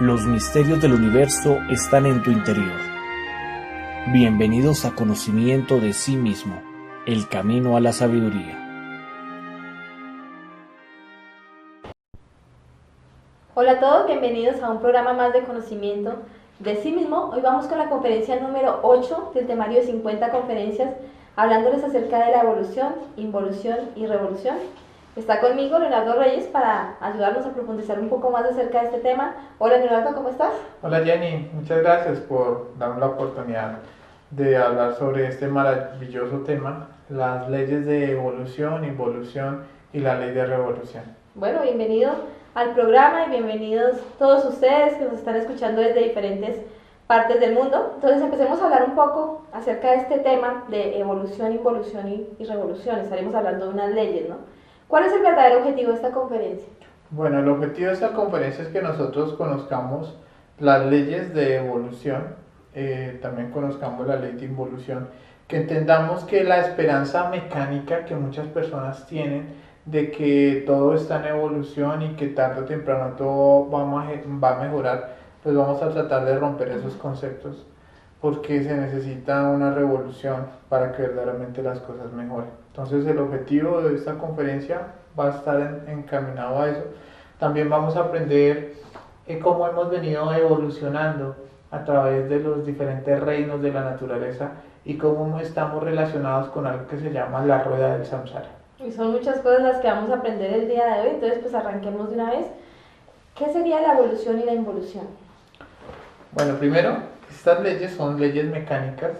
Los misterios del universo están en tu interior. Bienvenidos a Conocimiento de sí mismo, el camino a la sabiduría. Hola a todos, bienvenidos a un programa más de conocimiento de sí mismo. Hoy vamos con la conferencia número 8 del temario de 50 conferencias, hablándoles acerca de la evolución, involución y revolución. Está conmigo Leonardo Reyes para ayudarnos a profundizar un poco más acerca de este tema. Hola Leonardo, ¿cómo estás? Hola Jenny, muchas gracias por darme la oportunidad de hablar sobre este maravilloso tema, las leyes de evolución, involución y la ley de revolución. Bueno, bienvenido al programa y bienvenidos todos ustedes que nos están escuchando desde diferentes partes del mundo. Entonces empecemos a hablar un poco acerca de este tema de evolución, involución y revolución. Estaremos hablando de unas leyes, ¿no? ¿Cuál es el verdadero objetivo de esta conferencia? Bueno, el objetivo de esta conferencia es que nosotros conozcamos las leyes de evolución, también conozcamos la ley de involución, que entendamos que la esperanza mecánica que muchas personas tienen de que todo está en evolución y que tarde o temprano todo va a mejorar, pues vamos a tratar de romper esos conceptos, porque se necesita una revolución para que verdaderamente las cosas mejoren. Entonces el objetivo de esta conferencia va a estar encaminado a eso. También vamos a aprender cómo hemos venido evolucionando a través de los diferentes reinos de la naturaleza y cómo estamos relacionados con algo que se llama la rueda del samsara. Y son muchas cosas las que vamos a aprender el día de hoy, entonces pues arranquemos de una vez. ¿Qué sería la evolución y la involución? Bueno, primero, estas leyes son leyes mecánicas.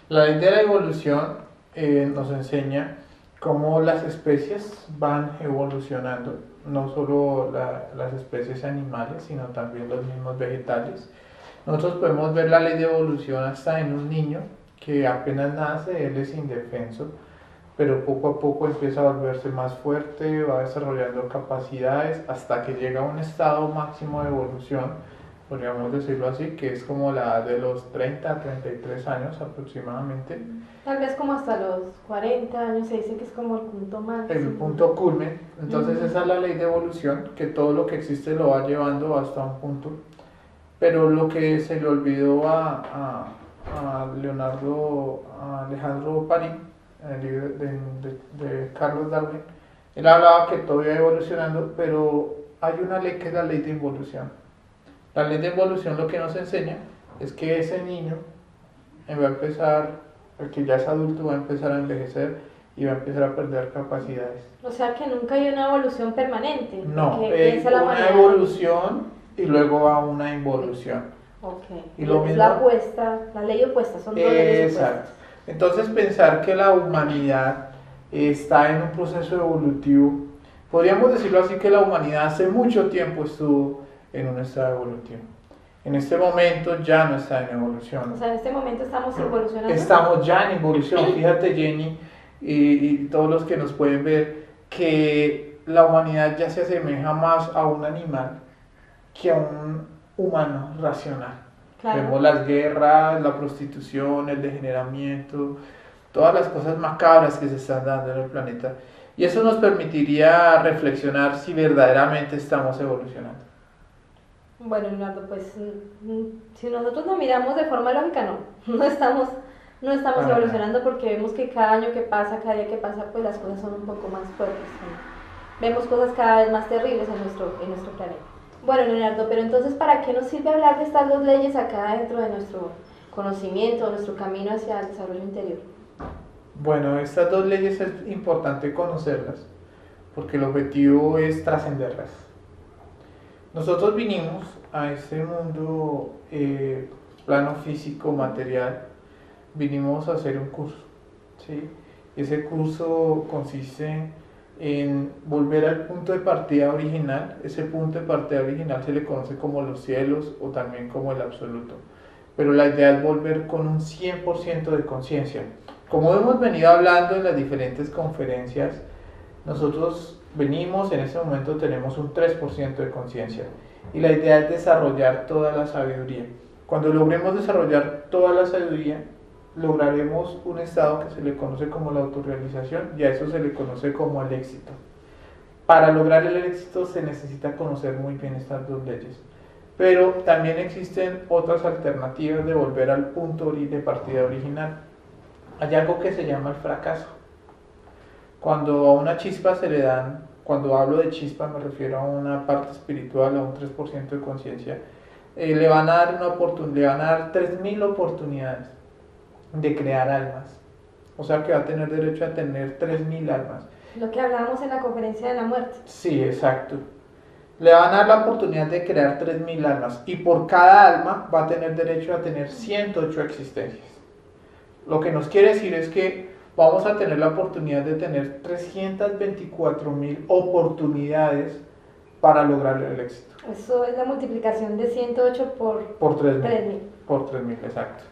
La ley de la evolución nos enseña cómo las especies van evolucionando, no solo las especies animales, sino también los mismos vegetales. Nosotros podemos ver la ley de evolución hasta en un niño que apenas nace, él es indefenso, pero poco a poco empieza a volverse más fuerte, va desarrollando capacidades hasta que llega a un estado máximo de evolución, podríamos decirlo así, que es como la edad de los 30 a 33 años aproximadamente. Tal vez como hasta los 40 años se dice que es como el punto máximo. El punto culmen. Entonces esa es la ley de evolución, que todo lo que existe lo va llevando hasta un punto. Pero lo que se le olvidó a Alejandro Parín, en el libro de Carlos Darwin, él hablaba que todo iba evolucionando, pero hay una ley que es la ley de involución. La ley de evolución lo que nos enseña es que ese niño va a empezar, el que ya es adulto, va a empezar a envejecer y va a empezar a perder capacidades. O sea que nunca hay una evolución permanente. No, una evolución y luego va una involución. Ok. Y lo mismo, la ley opuesta, son dos leyes opuestas. Exacto. Entonces pensar que la humanidad está en un proceso evolutivo, podríamos decirlo así, que la humanidad hace mucho tiempo estuvo en un estado evolutivo. En este momento ya no está en evolución. O sea, en este momento estamos involucionando. Estamos ya en evolución. Fíjate, Jenny, y todos los que nos pueden ver, que la humanidad ya se asemeja más a un animal que a un humano racional. Claro. Vemos las guerras, la prostitución, el degeneramiento, todas las cosas macabras que se están dando en el planeta. Y eso nos permitiría reflexionar si verdaderamente estamos evolucionando. Bueno, Leonardo, pues si nosotros no miramos de forma lógica, no estamos evolucionando, porque vemos que cada año que pasa, cada día que pasa, pues las cosas son un poco más fuertes, ¿no? Vemos cosas cada vez más terribles en nuestro planeta. Bueno, Leonardo, pero entonces, ¿para qué nos sirve hablar de estas dos leyes acá dentro de nuestro conocimiento, nuestro camino hacia el desarrollo interior? Bueno, estas dos leyes es importante conocerlas, porque el objetivo es trascenderlas. Nosotros vinimos a este mundo, plano físico, material, vinimos a hacer un curso, ¿sí? Ese curso consiste en volver al punto de partida original. Ese punto de partida original se le conoce como los cielos o también como el absoluto, pero la idea es volver con un 100% de conciencia. Como hemos venido hablando en las diferentes conferencias, nosotros venimos, en este momento tenemos un 3% de conciencia y la idea es desarrollar toda la sabiduría. Cuando logremos desarrollar toda la sabiduría, lograremos un estado que se le conoce como la autorrealización y a eso se le conoce como el éxito. Para lograr el éxito se necesita conocer muy bien estas dos leyes. Pero también existen otras alternativas de volver al punto de partida original. Hay algo que se llama el fracaso. Cuando a una chispa se le dan, cuando hablo de chispa me refiero a una parte espiritual, a un 3% de conciencia, le van a dar le van a dar 3000 oportunidades de crear almas. O sea que va a tener derecho a tener 3000 almas. Lo que hablábamos en la conferencia de la muerte. Sí, exacto. Le van a dar la oportunidad de crear 3000 almas y por cada alma va a tener derecho a tener 108 existencias. Lo que nos quiere decir es que vamos a tener la oportunidad de tener 324.000 oportunidades para lograr el éxito. Eso es la multiplicación de 108 por 3000. Por 3000, exacto.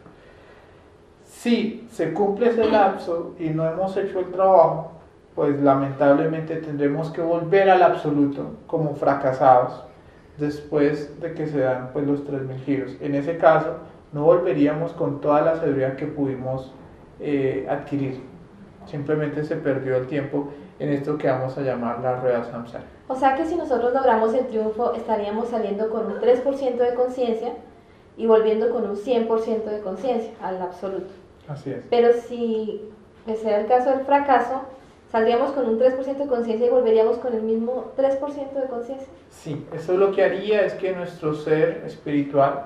Si se cumple ese lapso y no hemos hecho el trabajo, pues lamentablemente tendremos que volver al absoluto como fracasados después de que se dan pues los 3000 giros. En ese caso, no volveríamos con toda la sabiduría que pudimos adquirir. Simplemente se perdió el tiempo en esto que vamos a llamar la rueda samsara. O sea que si nosotros logramos el triunfo, estaríamos saliendo con un 3% de conciencia y volviendo con un 100% de conciencia al absoluto. Así es. Pero si ese era el caso del fracaso, saldríamos con un 3% de conciencia y volveríamos con el mismo 3% de conciencia. Sí, eso lo que haría es que nuestro ser espiritual,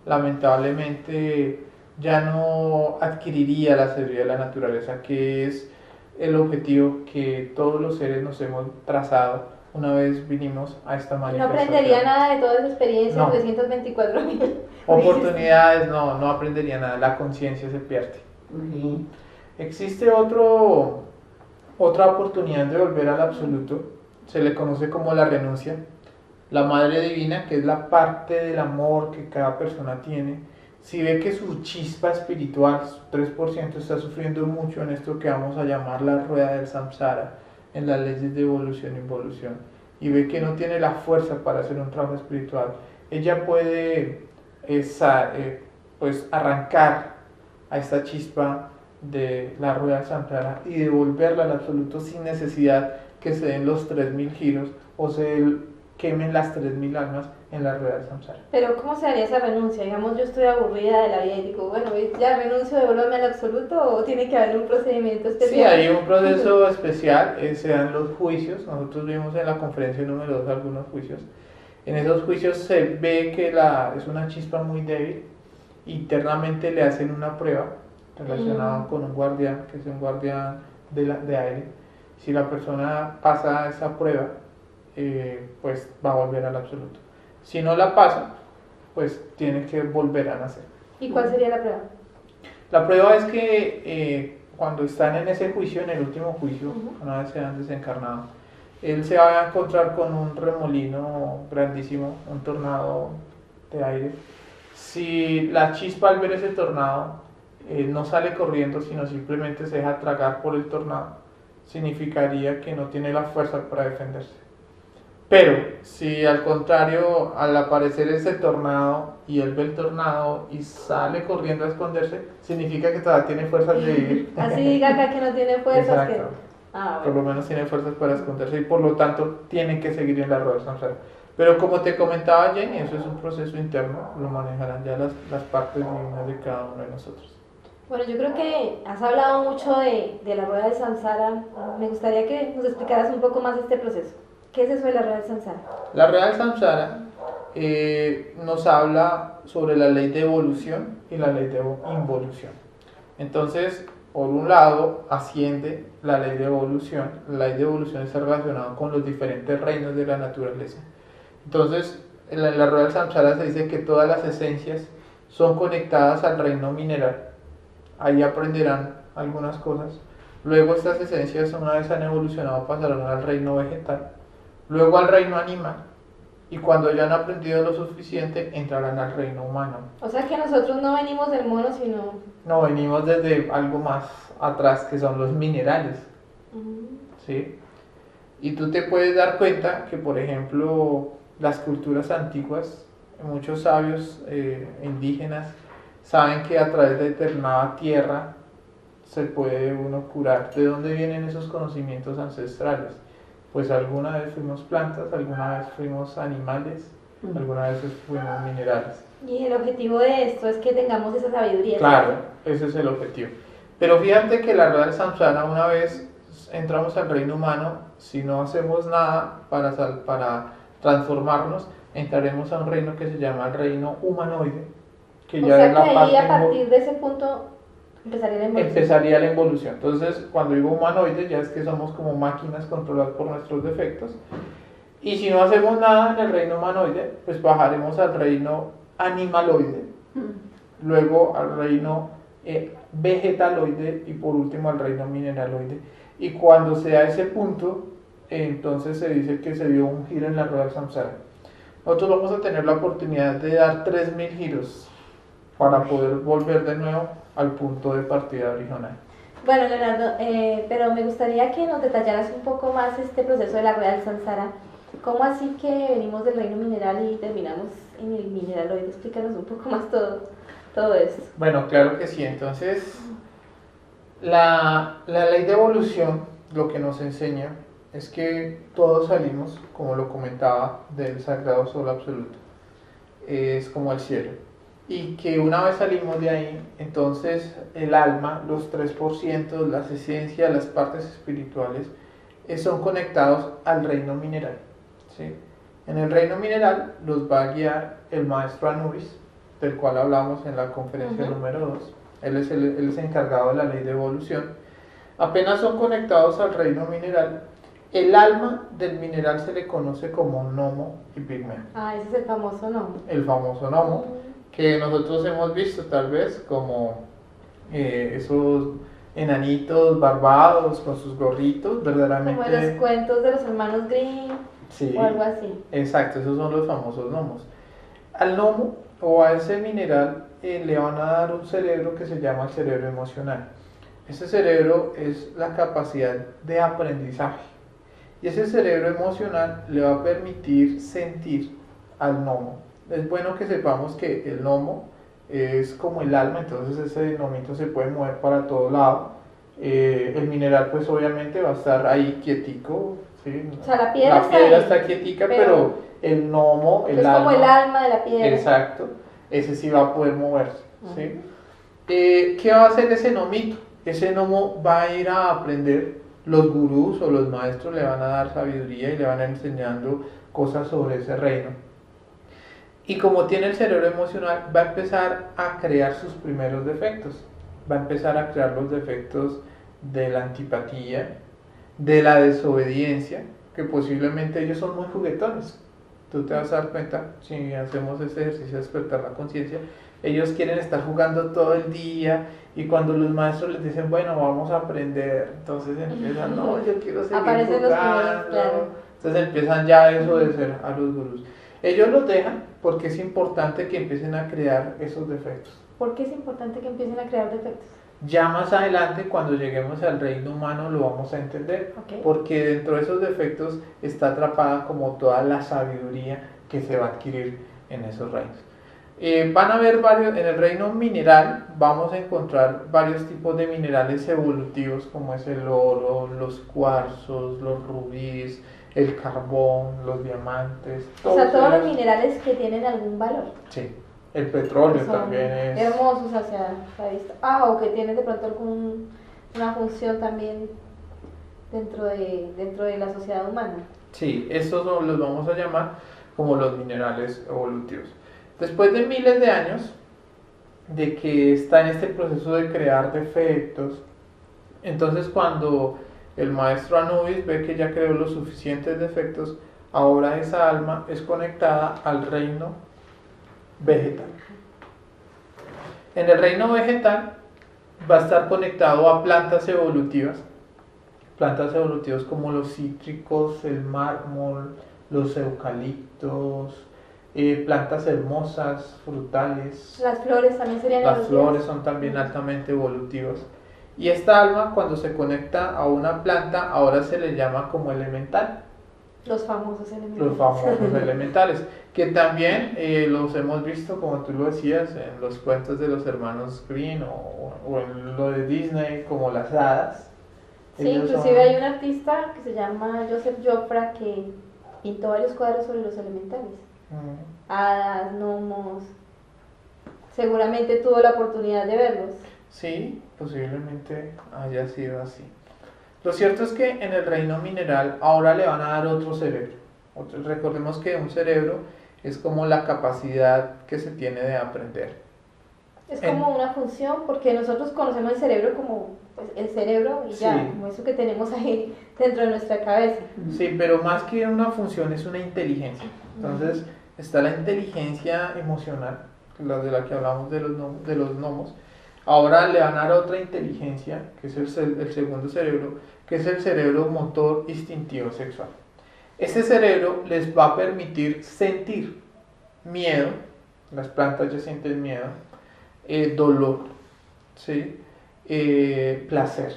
lamentablemente, ya no adquiriría la sabiduría de la naturaleza, que es el objetivo que todos los seres nos hemos trazado una vez vinimos a esta No manifestación. aprendería nada de toda esa experiencia, No. 324.000 Oportunidades, no aprendería nada, la conciencia se pierde. Existe otra oportunidad de volver al absoluto, se le conoce como la renuncia. La Madre Divina, que es la parte del amor que cada persona tiene, si ve que su chispa espiritual, su 3%, está sufriendo mucho en esto que vamos a llamar la rueda del samsara, en las leyes de evolución e involución, y ve que no tiene la fuerza para hacer un trabajo espiritual, ella puede pues arrancar a esta chispa de la rueda del samsara y devolverla al absoluto sin necesidad que se den los 3000 giros o se quemen las 3000 almas en la rueda del samsara. Pero ¿cómo se haría esa renuncia? Digamos, yo estoy aburrida de la vida y digo, bueno, ya renuncio, devuélveme al absoluto, o tiene que haber un procedimiento especial. Sí, hay un proceso especial, se dan los juicios. Nosotros vimos en la conferencia número 2 algunos juicios. En esos juicios se ve que es una chispa muy débil. Internamente le hacen una prueba relacionada con un guardián, que es un guardián de aire. Si la persona pasa esa prueba, pues va a volver al absoluto. Si no la pasa, pues tiene que volver a nacer. ¿Y cuál sería la prueba? La prueba es que cuando están en ese juicio, en el último juicio, una vez se han desencarnado, él se va a encontrar con un remolino grandísimo, un tornado de aire. Si la chispa al ver ese tornado no sale corriendo, sino simplemente se deja tragar por el tornado, significaría que no tiene la fuerza para defenderse. Pero si al contrario, al aparecer ese tornado y él ve el tornado y sale corriendo a esconderse, significa que todavía tiene fuerzas de vivir. Así diga acá que no tiene fuerzas. Exacto. Por lo menos tiene fuerzas para esconderse y por lo tanto tiene que seguir en la rueda del samsara. Pero como te comentaba Jenny, eso es un proceso interno, lo manejarán ya las partes divinas de cada uno de nosotros. Bueno, yo creo que has hablado mucho de la rueda del samsara. Me gustaría que nos explicaras un poco más este proceso. ¿Qué es eso de la rueda del samsara? La rueda del samsara nos habla sobre la ley de evolución y la ley de involución. Entonces, por un lado, asciende la ley de evolución. La ley de evolución está relacionada con los diferentes reinos de la naturaleza. Entonces, en la rueda del samsara se dice que todas las esencias son conectadas al reino mineral. Ahí aprenderán algunas cosas. Luego estas esencias, una vez han evolucionado, pasarán al reino vegetal. Luego al reino animal. Y cuando ya han aprendido lo suficiente, entrarán al reino humano. O sea que nosotros no venimos del mono, sino... No, venimos desde algo más atrás, que son los minerales. ¿Sí? Y tú te puedes dar cuenta que, por ejemplo, las culturas antiguas, muchos sabios indígenas, saben que a través de determinada tierra se puede uno curar. ¿De dónde vienen esos conocimientos ancestrales? Pues alguna vez fuimos plantas, alguna vez fuimos animales, algunas veces fuimos minerales. Y el objetivo de esto es que tengamos esa sabiduría. Claro, ese es el objetivo. Pero fíjate que la rueda del samsara, una vez entramos al reino humano, si no hacemos nada para transformarnos, entraremos a un reino que se llama el reino humanoide, que O ya sea es la que ahí parte a partir de ese punto empezaría la evolución. Entonces, cuando digo humanoide, ya es que somos como máquinas controladas por nuestros defectos. Y si no hacemos nada en el reino humanoide, pues bajaremos al reino animaloide, luego al reino vegetaloide y por último al reino mineraloide. Y cuando se da ese punto, entonces se dice que se dio un giro en la rueda del samsara. Nosotros vamos a tener la oportunidad de dar 3000 giros para poder volver de nuevo al punto de partida original. Bueno, Leonardo, pero me gustaría que nos detallaras un poco más este proceso de la rueda del samsara. ¿Cómo así que venimos del reino mineral y terminamos en el mineraloide? Explícanos un poco más todo esto. Bueno, claro que sí. Entonces, la ley de evolución lo que nos enseña es que todos salimos, como lo comentaba, del sagrado sol absoluto. Es como el cielo. Y que una vez salimos de ahí, entonces el alma, los 3%, las esencias, las partes espirituales, son conectados al reino mineral. ¿Sí? En el reino mineral los va a guiar el maestro Anubis, del cual hablamos en la conferencia número 2. Él es encargado de la ley de evolución. Apenas son conectados al reino mineral, el alma del mineral se le conoce como gnomo y pigmeo. Ah, ese es el famoso gnomo. El famoso gnomo, que nosotros hemos visto tal vez como esos enanitos barbados con sus gorritos, verdaderamente. Como en los cuentos de los hermanos Grimm, sí, o algo así. Exacto, esos son los famosos gnomos. Al gnomo o a ese mineral le van a dar un cerebro que se llama el cerebro emocional. Ese cerebro es la capacidad de aprendizaje. Y ese cerebro emocional le va a permitir sentir al gnomo. Es bueno que sepamos que el gnomo es como el alma, entonces ese gnomito se puede mover para todo lado. El mineral pues obviamente va a estar ahí quietico, ¿sí? O sea, la piedra está quietica, pero el gnomo, el es alma, como el alma de la piedra. exacto, ese sí va a poder moverse, ¿sí? ¿Qué va a hacer ese gnomito? Ese gnomo va a ir a aprender, los gurús o los maestros le van a dar sabiduría y le van a ir enseñando cosas sobre ese reino. Y como tiene el cerebro emocional, va a empezar a crear sus primeros defectos. Va a empezar a crear los defectos de la antipatía, de la desobediencia, que posiblemente ellos son muy juguetones. Tú te vas a dar cuenta, si hacemos este ejercicio de despertar la conciencia, ellos quieren estar jugando todo el día y cuando los maestros les dicen, bueno, vamos a aprender, entonces empiezan, no, yo quiero seguir aparecen jugando. Claro. Entonces empiezan ya eso de ser a los gurús. Ellos los dejan porque es importante que empiecen a crear esos defectos. ¿Por qué es importante que empiecen a crear defectos? Ya más adelante, cuando lleguemos al reino humano, lo vamos a entender, porque dentro de esos defectos está atrapada como toda la sabiduría que se va a adquirir en esos reinos. Van a haber varios, en el reino mineral vamos a encontrar varios tipos de minerales evolutivos, como es el oro, los cuarzos, los rubíes, el carbón, los diamantes. O sea, todos los minerales que tienen algún valor. Sí. El petróleo son también es hermosos hacia la vista. O que tienen de pronto una función también dentro de la sociedad humana. Sí, estos los vamos a llamar como los minerales evolutivos. Después de miles de años de que está en este proceso de crear defectos, entonces cuando el maestro Anubis ve que ya creó los suficientes defectos, ahora esa alma es conectada al reino vegetal. En el reino vegetal va a estar conectado a plantas evolutivas como los cítricos, el mármol, los eucaliptos, plantas hermosas, frutales. Las flores también serían Las evolutivas. flores son también altamente evolutivas. Y esta alma, cuando se conecta a una planta, ahora se le llama como elemental. Los famosos elementales. Los famosos elementales, que también los hemos visto, como tú lo decías, en los cuentos de los hermanos Grimm o en lo de Disney, como las hadas. Sí, Ellos inclusive son- hay un artista que se llama Joseph Joffre que pintó varios cuadros sobre los elementales. hadas, gnomos. Seguramente tuvo la oportunidad de verlos. Sí, posiblemente haya sido así. Lo cierto es que en el reino mineral ahora le van a dar otro cerebro. Recordemos que un cerebro es como la capacidad que se tiene de aprender. Es como una función, porque nosotros conocemos el cerebro como pues, el cerebro y ya, Sí. como eso que tenemos ahí dentro de nuestra cabeza. Sí, pero más que una función es una inteligencia. Entonces está la inteligencia emocional, la de la que hablamos de los gnomos. Ahora le van a dar otra inteligencia, que es el segundo cerebro, que es el cerebro motor instintivo sexual. Este cerebro les va a permitir sentir miedo, las plantas ya sienten miedo, dolor, ¿sí? Placer.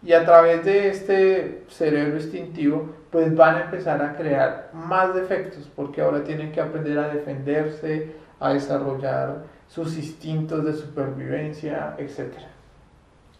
Y a través de este cerebro instintivo, pues van a empezar a crear más defectos, porque ahora tienen que aprender a defenderse, a desarrollar sus instintos de supervivencia, etc.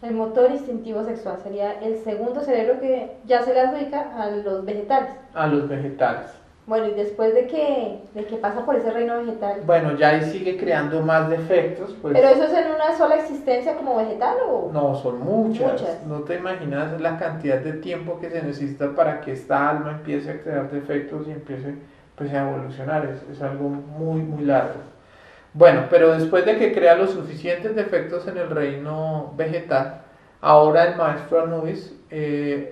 El motor instintivo sexual sería el segundo cerebro que ya se le adjudica a los vegetales. A los vegetales. Bueno, y después de que pasa por ese reino vegetal. Bueno, ya ahí sigue creando más defectos, pues. ¿Pero eso es en una sola existencia como vegetal o...? No, son muchas. Muchas. No te imaginas la cantidad de tiempo que se necesita para que esta alma empiece a crear defectos y empiece pues, a evolucionar. Es algo muy, muy largo. Bueno, pero después de que crea los suficientes defectos en el reino vegetal, ahora el maestro Anubis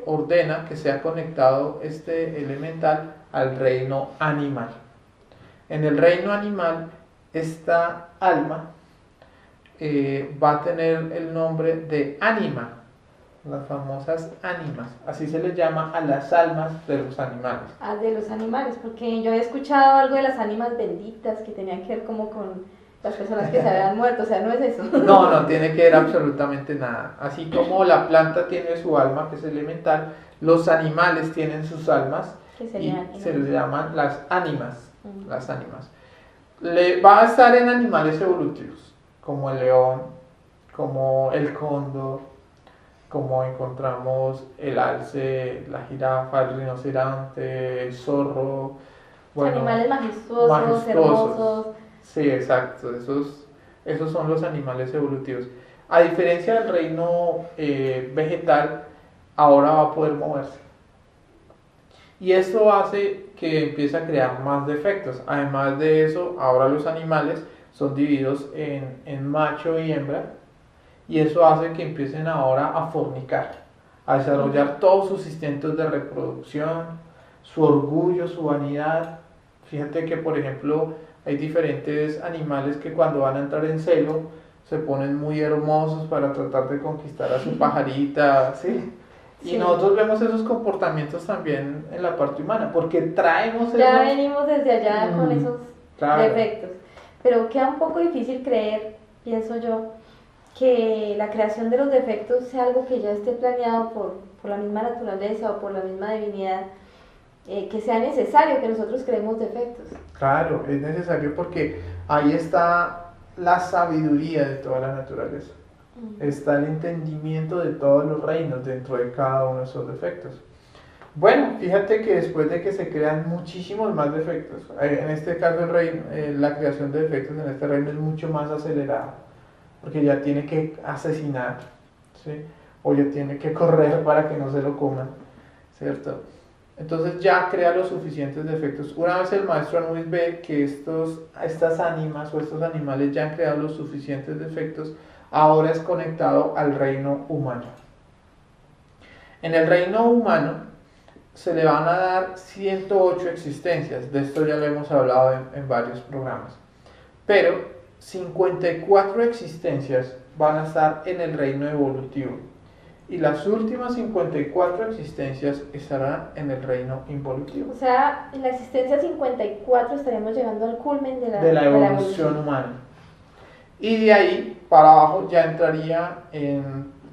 ordena que sea conectado este elemental al reino animal. En el reino animal, esta alma va a tener el nombre de ánima, las famosas ánimas, así se les llama a las almas de los animales. Ah, de los animales, porque yo he escuchado algo de las ánimas benditas que tenían que ver como con las personas que se habían muerto, o sea, no es eso. No, no tiene que ver absolutamente nada. Así como la planta tiene su alma, que es elemental, los animales tienen sus almas Que y serían se les llaman las ánimas. Mm. Las ánimas. Va a estar en animales evolutivos, como el león, como el cóndor, como encontramos el alce, la jirafa, el rinoceronte, el zorro. Bueno, animales majestuosos, hermosos. Sí, exacto. Esos son los animales evolutivos. A diferencia del reino vegetal, ahora va a poder moverse. Y esto hace que empiece a crear más defectos. Además de eso, ahora los animales son divididos en macho y hembra. Y eso hace que empiecen ahora a fornicar, a desarrollar todos sus instintos de reproducción, su orgullo, su vanidad. Fíjate que, por ejemplo, hay diferentes animales que cuando van a entrar en celo se ponen muy hermosos para tratar de conquistar a su pajarita, ¿sí? Y Sí. nosotros vemos esos comportamientos también en la parte humana, porque traemos Ya esos... venimos desde allá con esos Claro. defectos. Pero queda un poco difícil creer, pienso yo, que la creación de los defectos sea algo que ya esté planeado por la misma naturaleza o por la misma divinidad, que sea necesario que nosotros creemos defectos. Claro, es necesario porque ahí está la sabiduría de toda la naturaleza. Está el entendimiento de todos los reinos dentro de cada uno de esos defectos. Bueno, fíjate que después de que se crean muchísimos más defectos, en este caso el reino, la creación de defectos en este reino es mucho más acelerada, porque ya tiene que asesinar, ¿sí? O ya tiene que correr para que no se lo coman, ¿cierto? Entonces ya crea los suficientes defectos. Una vez el maestro Anubis ve que estas ánimas o estos animales ya han creado los suficientes defectos, ahora es conectado al reino humano. En el reino humano se le van a dar 108 existencias, de esto ya lo hemos hablado en varios programas, pero 54 existencias van a estar en el reino evolutivo y las últimas 54 existencias estarán en el reino involutivo. O sea, en la existencia 54 estaríamos llegando al culmen De la evolución humana. Y de ahí para abajo ya entraría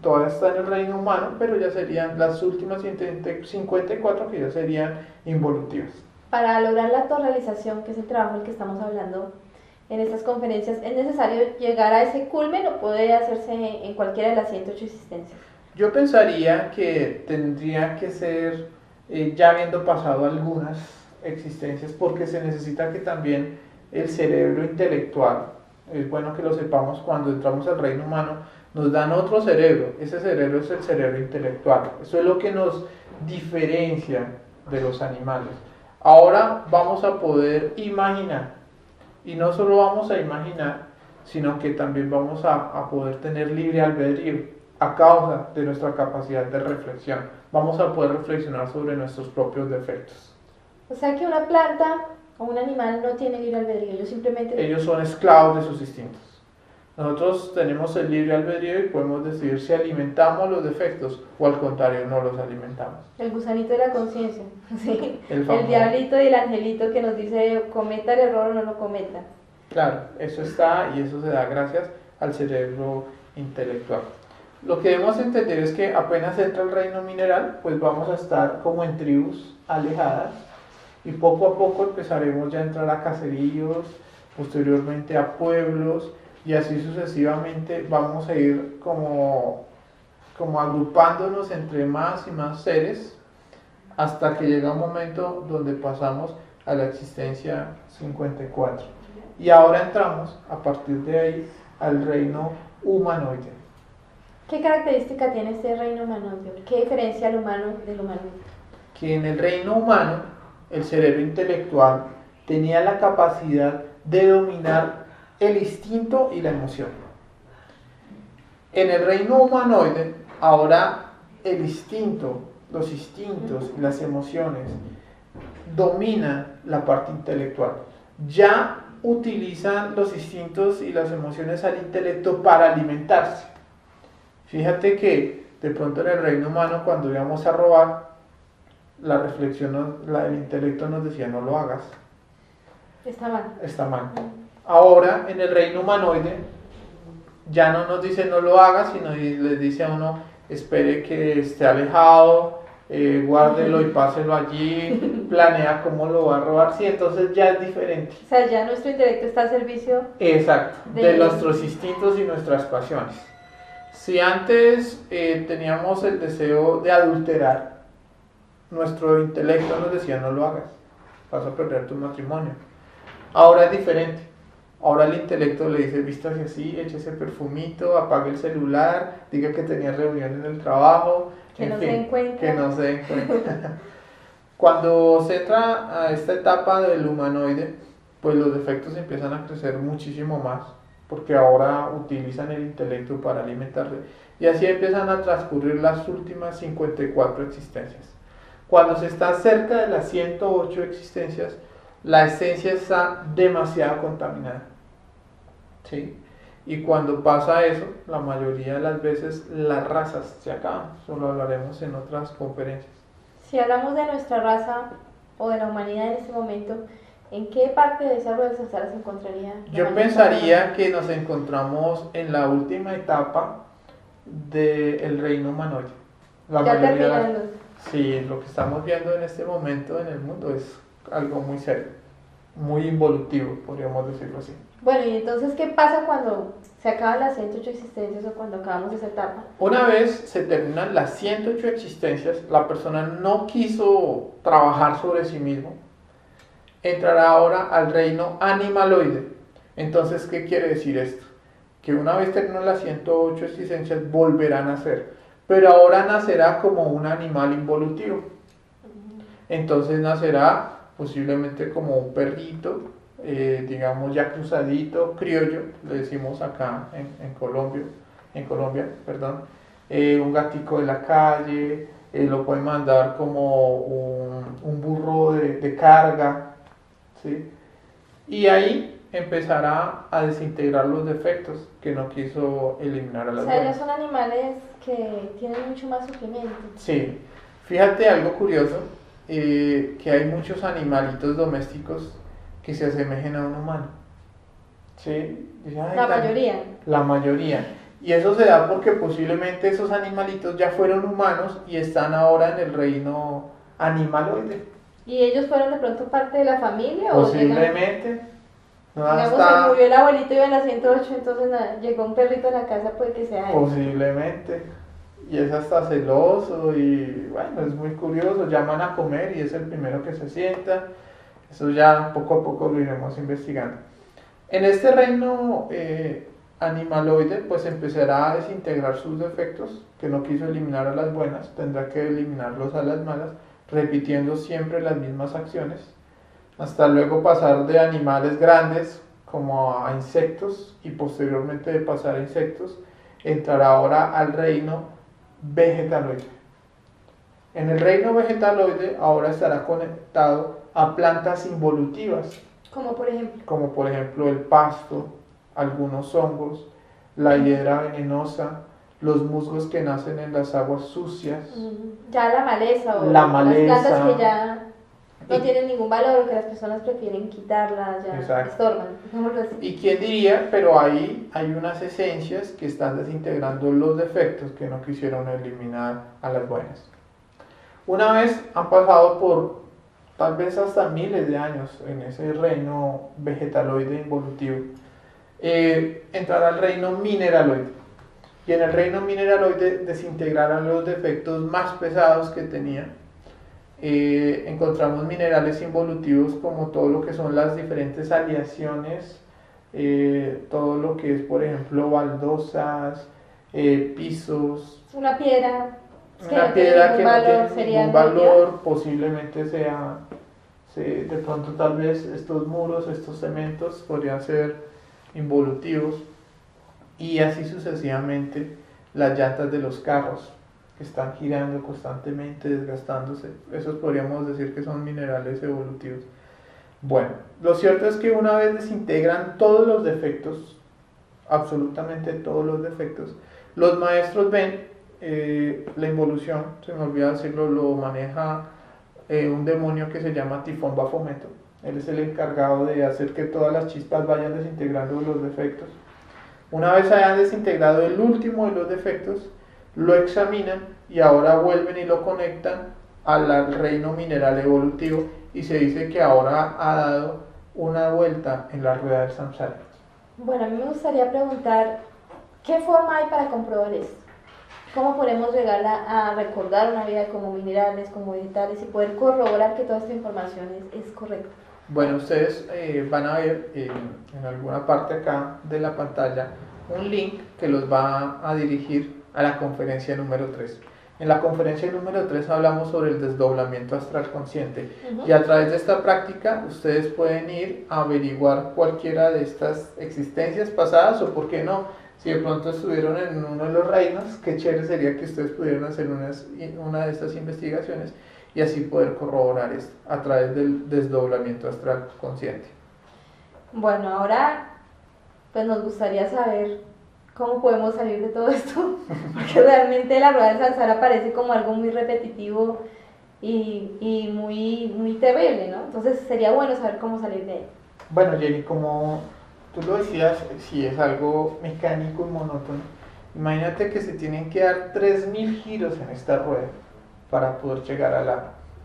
todavía está en el reino humano, pero ya serían las últimas 54 que ya serían involutivas. Para lograr la autorrealización, que es el trabajo del que estamos hablando en estas conferencias, ¿es necesario llegar a ese culmen o puede hacerse en cualquiera de las 108 existencias? Yo pensaría que tendría que ser, ya habiendo pasado algunas existencias porque se necesita que también el cerebro intelectual, es bueno que lo sepamos cuando entramos al reino humano, nos dan otro cerebro, ese cerebro es el cerebro intelectual, eso es lo que nos diferencia de los animales. Ahora vamos a poder imaginar, y no solo vamos a imaginar, sino que también vamos a poder tener libre albedrío a causa de nuestra capacidad de reflexión. Vamos a poder reflexionar sobre nuestros propios defectos. O sea que una planta o un animal no tiene libre albedrío, Ellos son esclavos de sus instintos. Nosotros tenemos el libre albedrío y podemos decidir si alimentamos los defectos o al contrario no los alimentamos. El gusanito de la conciencia, ¿sí? El diablito y el angelito que nos dice cometa el error o no lo cometa. Claro, eso está y eso se da gracias al cerebro intelectual. Lo que debemos entender es que apenas entra el reino mineral, pues vamos a estar como en tribus alejadas y poco a poco empezaremos ya a entrar a caseríos, posteriormente a pueblos y así sucesivamente vamos a ir como agrupándonos entre más y más seres hasta que llega un momento donde pasamos a la existencia 54. Y ahora entramos a partir de ahí al reino humanoide. ¿Qué característica tiene este reino humanoide? ¿Qué diferencia al humano del humanoide? Que en el reino humano el cerebro intelectual tenía la capacidad de dominar el instinto y la emoción. En el reino humanoide ahora el instinto, los instintos y las emociones dominan la parte intelectual. Ya utilizan los instintos y las emociones al intelecto para alimentarse. Fíjate que de pronto en el reino humano cuando íbamos a robar, la reflexión, el intelecto nos decía no lo hagas. Está mal. Está mal. Ahora en el reino humanoide ya no nos dice no lo hagas, sino les dice a uno espere que esté alejado, guárdelo y páselo allí, planea cómo lo va a robar, sí, entonces ya es diferente. O sea, ya nuestro intelecto está al servicio. Exacto, de nuestros instintos y nuestras pasiones. Si antes teníamos el deseo de adulterar, nuestro intelecto nos decía no lo hagas, vas a perder tu matrimonio. Ahora es diferente. Ahora el intelecto le dice vístase así, eche ese perfumito, apague el celular, diga que tenía reunión en el trabajo, que no se den cuenta. Que no se den cuenta. Cuando se entra a esta etapa del humanoide, pues los defectos empiezan a crecer muchísimo más, porque ahora utilizan el intelecto para alimentarse. Y así empiezan a transcurrir las últimas 54 existencias. Cuando se está cerca de las 108 existencias, la esencia está demasiado contaminada. ¿Sí? Y cuando pasa eso, la mayoría de las veces las razas se acaban. Eso lo hablaremos en otras conferencias. Si hablamos de nuestra raza o de la humanidad en este momento, ¿en qué parte de esa rueda se encontraría? Yo pensaría que nos encontramos en la última etapa del reino humanoide. Ya terminando. Sí, lo que estamos viendo en este momento en el mundo es algo muy serio, muy involutivo, podríamos decirlo así. Bueno, y entonces, ¿qué pasa cuando se acaban las 108 existencias o cuando acabamos esa etapa? Una vez se terminan las 108 existencias, la persona no quiso trabajar sobre sí mismo, entrará ahora al reino animaloide. Entonces, ¿qué quiere decir esto? Que una vez terminan las 108 existencias, volverá a nacer, pero ahora nacerá como un animal involutivo. Entonces nacerá posiblemente como un perrito, digamos ya cruzadito, criollo, le decimos acá en Colombia, perdón, un gatico de la calle, lo pueden mandar como un burro de carga, ¿sí? Y ahí empezará a desintegrar los defectos que no quiso eliminar a las O sea, buenas. ellos son animales que tienen mucho más sufrimiento. Sí, fíjate algo curioso, que hay muchos animalitos domésticos que se asemejen a un humano. ¿Sí? La mayoría. La mayoría. Y eso se da porque posiblemente esos animalitos ya fueron humanos y están ahora en el reino animaloide. ¿Y ellos fueron de pronto parte de la familia? Posiblemente. No, digamos, se murió el abuelito y iba en la 108, entonces llegó un perrito a la casa, puede que sea él. Posiblemente. Y es hasta celoso y bueno, es muy curioso. Llaman a comer y es el primero que se sienta. Eso ya poco a poco lo iremos investigando. En este reino animaloide, pues empezará a desintegrar sus defectos, que no quiso eliminar a las buenas, tendrá que eliminarlos a las malas, repitiendo siempre las mismas acciones, hasta luego pasar de animales grandes como a insectos, y posteriormente de pasar a insectos, entrará ahora al reino vegetaloide. En el reino vegetaloide ahora estará conectado a plantas involutivas, Como por ejemplo el pasto, algunos hongos, la hiedra venenosa, los musgos que nacen en las aguas sucias, ya la maleza o la maleza, las plantas que ya no y, tienen ningún valor, que las personas prefieren quitarlas, ya exacto. estorban, digámoslo así. Y quién diría, pero ahí hay unas esencias que están desintegrando los defectos que no quisieron eliminar a las buenas. Una vez han pasado por tal vez hasta miles de años en ese reino vegetaloide involutivo, entrará al reino mineraloide. Y en el reino mineraloide desintegrarán los defectos más pesados que tenía. Encontramos minerales involutivos como todo lo que son las diferentes aleaciones, todo lo que es, por ejemplo, baldosas, pisos. Una piedra Que no tiene ningún valor, posiblemente sea, de pronto tal vez estos muros, estos cementos podrían ser involutivos, y así sucesivamente las llantas de los carros que están girando constantemente, desgastándose, esos podríamos decir que son minerales evolutivos. Bueno, lo cierto es que una vez desintegran todos los defectos, absolutamente todos los defectos, los maestros ven la involución, se me olvida decirlo, lo maneja un demonio que se llama Tifón Bafometo. Él es el encargado de hacer que todas las chispas vayan desintegrando los defectos. Una vez hayan desintegrado el último de los defectos, lo examinan y ahora vuelven y lo conectan al reino mineral evolutivo, y se dice que ahora ha dado una vuelta en la rueda del samsara. Bueno, a mí me gustaría preguntar, ¿qué forma hay para comprobar esto? ¿Cómo podemos llegar a recordar una vida como minerales, como vegetales, y poder corroborar que toda esta información es correcta? Bueno, ustedes van a ver en alguna parte acá de la pantalla un link que los va a dirigir a la conferencia número 3. En la conferencia número 3 hablamos sobre el desdoblamiento astral consciente, y a través de esta práctica ustedes pueden ir a averiguar cualquiera de estas existencias pasadas, o por qué no, si de pronto estuvieron en uno de los reinos, qué chévere sería que ustedes pudieran hacer una de estas investigaciones y así poder corroborar esto a través del desdoblamiento astral consciente. Bueno, ahora pues nos gustaría saber cómo podemos salir de todo esto, porque realmente la rueda del samsara parece como algo muy repetitivo y muy terrible, ¿no? Entonces sería bueno saber cómo salir de ahí. Bueno, Jenny, como tú lo decías, si es algo mecánico y monótono, imagínate que se tienen que dar 3000 giros en esta rueda para poder llegar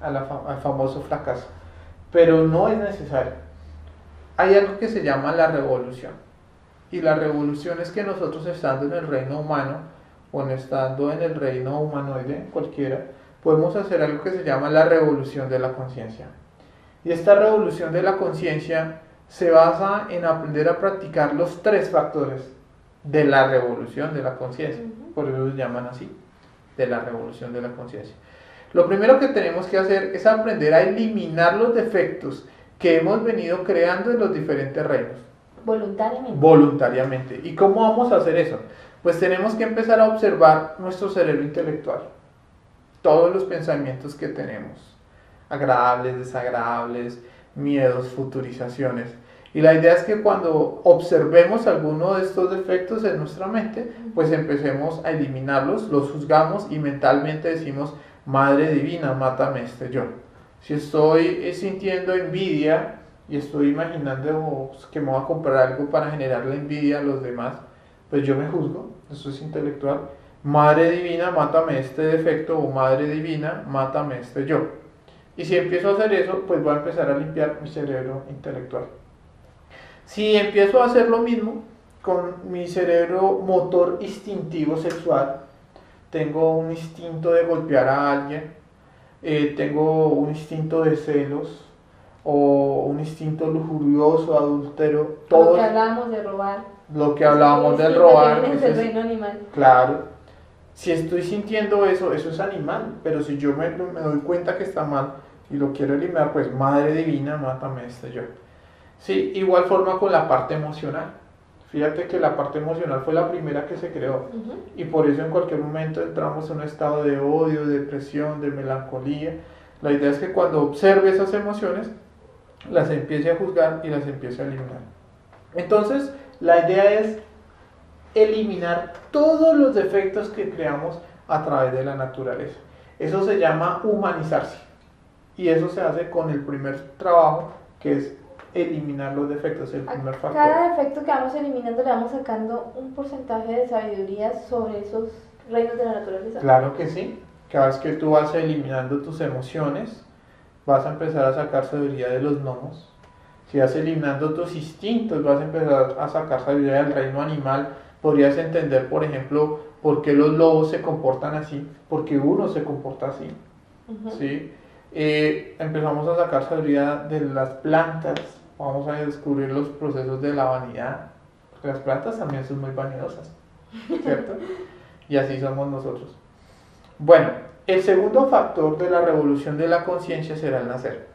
al famoso fracaso, pero no es necesario. Hay algo que se llama la revolución, y la revolución es que nosotros, estando en el reino humano o estando en el reino humanoide cualquiera, podemos hacer algo que se llama la revolución de la conciencia. Y esta revolución de la conciencia se basa en aprender a practicar los 3 factores de la revolución de la conciencia. Por eso se llaman así, de la revolución de la conciencia. Lo primero que tenemos que hacer es aprender a eliminar los defectos que hemos venido creando en los diferentes reinos. Voluntariamente. ¿Y cómo vamos a hacer eso? Pues tenemos que empezar a observar nuestro cerebro intelectual, todos los pensamientos que tenemos, agradables, desagradables, miedos, futurizaciones. Y la idea es que cuando observemos alguno de estos defectos en nuestra mente, pues empecemos a eliminarlos, los juzgamos y mentalmente decimos: Madre Divina, mátame este yo. Si estoy sintiendo envidia y estoy imaginando que me voy a comprar algo para generar la envidia a los demás, pues yo me juzgo, eso es intelectual. Madre Divina, mátame este defecto, o Madre Divina, mátame este yo. Y si empiezo a hacer eso, pues voy a empezar a limpiar mi cerebro intelectual. Si empiezo a hacer lo mismo con mi cerebro motor instintivo sexual, tengo un instinto de golpear a alguien, tengo un instinto de celos, o un instinto lujurioso, adúltero, Lo todo que hablábamos de robar. lo que hablábamos del Instinto que robar, viene eso del es- reino animal. claro. Si estoy sintiendo eso, eso es animal, pero si yo me doy cuenta que está mal y lo quiero eliminar, pues Madre Divina, mátame este yo. Sí, igual forma con la parte emocional. Fíjate que la parte emocional fue la primera que se creó Ujú. y por eso en cualquier momento entramos en un estado de odio, de depresión, de melancolía. La idea es que cuando observe esas emociones, las empiece a juzgar y las empiece a eliminar. Entonces, la idea es eliminar todos los defectos que creamos a través de la naturaleza. Eso se llama humanizarse. Y eso se hace con el primer trabajo, que es eliminar los defectos, el primer A factor. cada defecto que vamos eliminando le vamos sacando un porcentaje de sabiduría sobre esos reinos de la naturaleza. Claro que sí. Cada vez que tú vas eliminando tus emociones, vas a empezar a sacar sabiduría de los gnomos. Si vas eliminando tus instintos, vas a empezar a sacar sabiduría del reino animal. Podrías entender, por ejemplo, por qué los lobos se comportan así, porque uno se comporta así. Ujú. ¿Sí? Empezamos a sacar sabiduría de las plantas, vamos a descubrir los procesos de la vanidad, porque las plantas también son muy vanidosas, ¿cierto? Y así somos nosotros. Bueno, el segundo factor de la revolución de la conciencia será el nacer.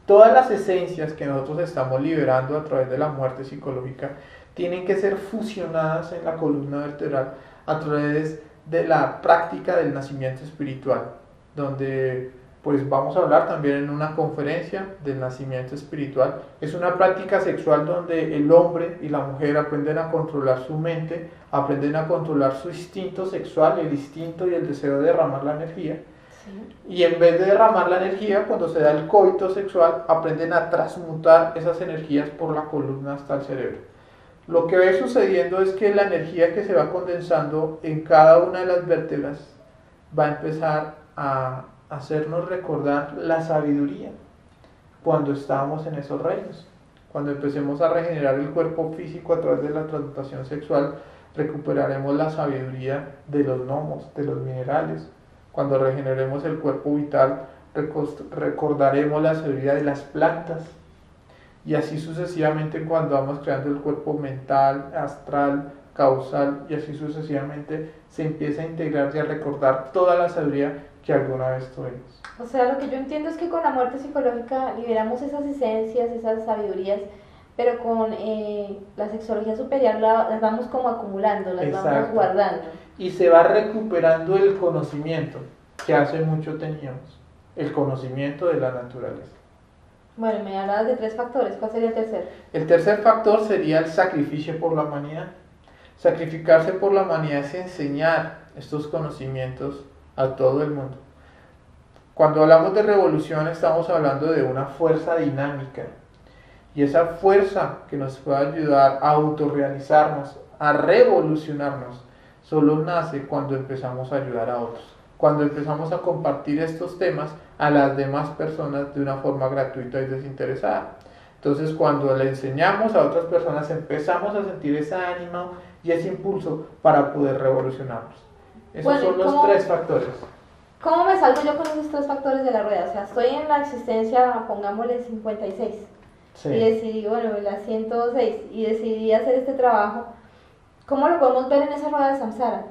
Todas las esencias que nosotros estamos liberando a través de la muerte psicológica tienen que ser fusionadas en la columna vertebral a través de la práctica del nacimiento espiritual, donde pues vamos a hablar también en una conferencia del nacimiento espiritual. Es una práctica sexual donde el hombre y la mujer aprenden a controlar su mente, aprenden a controlar su instinto sexual, el instinto y el deseo de derramar la energía. Sí. Y en vez de derramar la energía, cuando se da el coito sexual, aprenden a transmutar esas energías por la columna hasta el cerebro. Lo que va sucediendo es que la energía que se va condensando en cada una de las vértebras va a empezar a hacernos recordar la sabiduría cuando estábamos en esos reinos. Cuando empecemos a regenerar el cuerpo físico a través de la transmutación sexual, recuperaremos la sabiduría de los gnomos, de los minerales. Cuando regeneremos el cuerpo vital, recordaremos la sabiduría de las plantas. Y así sucesivamente cuando vamos creando el cuerpo mental, astral, causal, y así sucesivamente se empieza a integrar y a recordar toda la sabiduría que alguna vez tuvimos. O sea, lo que yo entiendo es que con la muerte psicológica liberamos esas esencias, esas sabidurías, pero con la sexología superior las vamos como acumulando, las vamos Exacto. guardando. Y se va recuperando el conocimiento que hace mucho teníamos, el conocimiento de la naturaleza. Bueno, me hablabas de 3 factores, ¿cuál sería el tercero? El tercer factor sería el sacrificio por la humanidad. Sacrificarse por la humanidad es enseñar estos conocimientos a todo el mundo. Cuando hablamos de revolución estamos hablando de una fuerza dinámica. Y esa fuerza que nos puede ayudar a autorrealizarnos, a revolucionarnos, solo nace cuando empezamos a ayudar a otros. Cuando empezamos a compartir estos temas a las demás personas de una forma gratuita y desinteresada. Entonces, cuando le enseñamos a otras personas, empezamos a sentir ese ánimo y ese impulso para poder revolucionarnos. Esos Bueno, son los 3 factores. ¿Cómo me salgo yo con esos 3 factores de la rueda? O sea, estoy en la existencia, pongámosle 56, Sí. y decidí, bueno, la 106, y decidí hacer este trabajo. ¿Cómo lo podemos ver en esa rueda de samsara?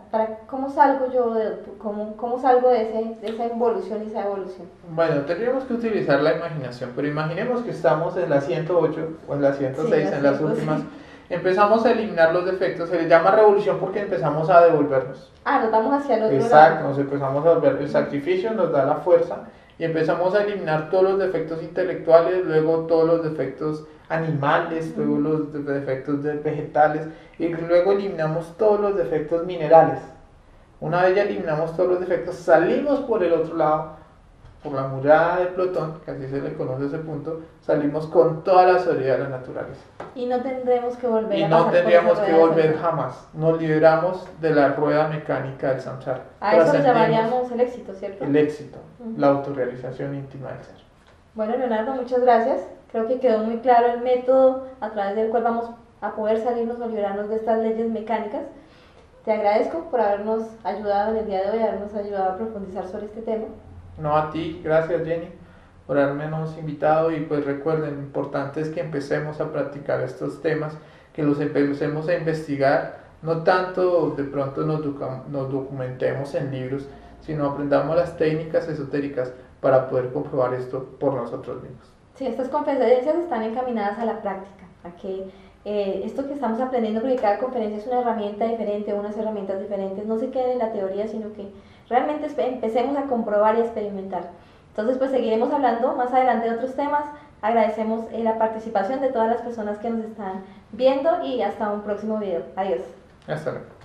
¿Cómo salgo yo cómo salgo de esa involución y esa evolución? Bueno, tendríamos que utilizar la imaginación, pero imaginemos que estamos en la 108 o en la 106, Sí, en las 106. últimas. Empezamos a eliminar los defectos, se les llama revolución porque empezamos a devolvernos. Nos vamos hacia el otro Exacto, lado. nos empezamos a volver. El sacrificio nos da la fuerza y empezamos a eliminar todos los defectos intelectuales, luego todos los defectos animales, luego los defectos vegetales y luego eliminamos todos los defectos minerales. Una vez ya eliminamos todos los defectos, salimos por el otro lado, por la muralla de Plutón, que así se le conoce ese punto, salimos con toda la sabiduría de la naturaleza. Y no tendremos que volver Y a no pasar por tendríamos esa que rueda de volver samsara. jamás. Nos liberamos de la rueda mecánica del samsara. A eso le Trascendemos llamaríamos el éxito, ¿cierto? el éxito, Ujú. la autorrealización íntima del ser. Bueno, Leonardo, muchas gracias. Creo que quedó muy claro el método a través del cual vamos a poder salirnos o librarnos de estas leyes mecánicas. Te agradezco por habernos ayudado en el día de hoy, habernos ayudado a profundizar sobre este tema. No a ti, gracias Jenny, por habernos invitado y pues recuerden, lo importante es que empecemos a practicar estos temas, que los empecemos a investigar, no tanto de pronto nos documentemos en libros, sino aprendamos las técnicas esotéricas para poder comprobar esto por nosotros mismos. Sí, estas conferencias están encaminadas a la práctica, a que esto que estamos aprendiendo, porque cada conferencia es una herramienta diferente, unas herramientas diferentes, no se queden en la teoría, sino que realmente empecemos a comprobar y a experimentar. Entonces, pues seguiremos hablando más adelante de otros temas. Agradecemos la participación de todas las personas que nos están viendo y hasta un próximo video. Adiós. Hasta luego.